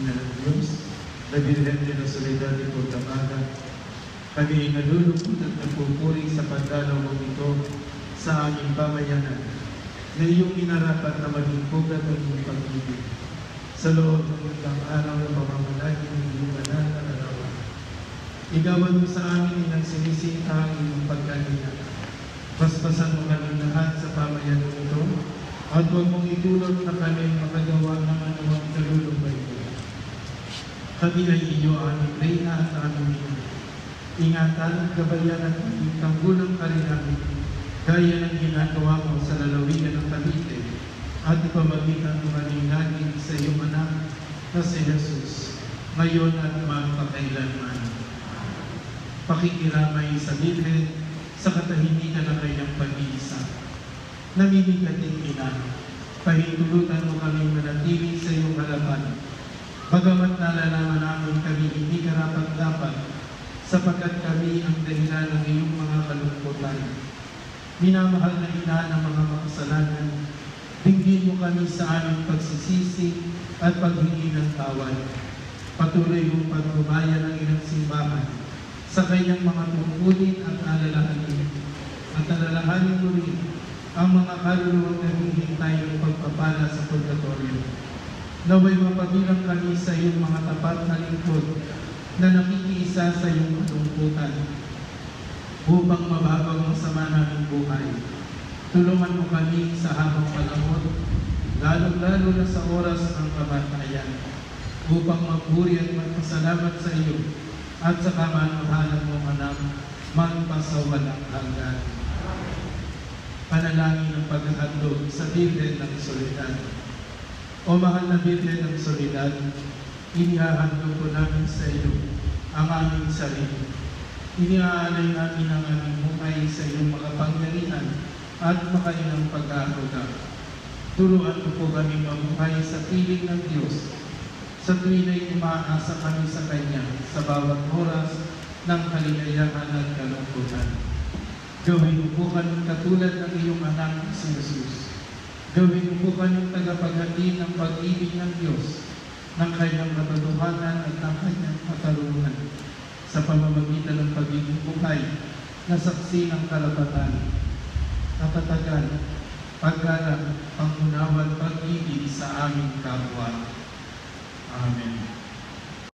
Ina ng Diyos, na Birhen de la Soledad de Portabaga, kami ay nalulupot at nagpupuri sa pagdalaw mo ito sa aming pamayanan, na iyong inarapat na maging pugat ng iyong pag-ibig sa loob ng ilang araw na pamamalagi ng iyong banal na larawan. Igawan mo sa amin inang sinisinta ang iyong pagkanina. Paspasan mo kami lahat sa pamayanan ito, at huwag mong itulog na kami makagawa ng anumang kalulumbay ko. Kami ay iyo, aming Reyna at aming Ina. Ingatan at gabayan at maging tanggulang ka rin namin, gaya ng ginagawa mo sa lalawigan ng Cavite, at ipamagitan mo kaming lagi sa iyong anak na si Jesus, ngayon at magpakailanman. Pakikiramay sa Birhen sa katahimikan ng kanyang pag-iisa. Namimigating Ina, pahintulutan mo kaming manatili sa iyong harapan, bagamat nalalaman namin kami hindi karapat-dapat, sapagkat kami ang dahilan ng iyong mga kalungkutan. Minamahal na Ina ng mga makasalanan, dinggin mo kami sa aming pagsisisi at paghingi ng tawad. Patuloy mong pagpubaya ng ilang simbahan sa kanyang mga tungkulin at alalahanin. At alalahanin mo rin ang mga kaluluwang naghihintay ng pagpapala sa purgatorio. Naway mapabilang kami sa iyong mga tapat na lingkod na nakikiisa sa iyong kalungkutan upang mababaw ang sama naming buhay. Tulungan mo kami sa habang panahon, lalo-lalo na sa oras ng kamatayan, upang magpuri at magpasalamat sa iyo at sa kamanahalan mong anak, magpasawalang hanggan. Panalangin ng paghahandog sa Birhen ng Soledad. O mahal na Birhen ng Soledad, inihahandog ko namin sa iyo ang aming sarili. Iniaalay namin ang aming buhay sa iyong makapangyarihan at makailang pag-aaruga. Turuan mo po kami mabuhay sa piling ng Diyos, sa tuwin ay umaasa kami sa Kanya sa bawat oras ng kaligayahan at kalungkutan. Gawin mo po kami katulad ng iyong anak si Jesus. Gawin mo po kami tagapaghatid ng pag-ibig ng Diyos, ng kanyang katotohanan at ng kanyang katarungan, sa pamamagitan ng pagiging buhay na saksi ng karapatan, katatagan, paggalang, pangunawa at pag-ibig sa aming kapwa. Amen.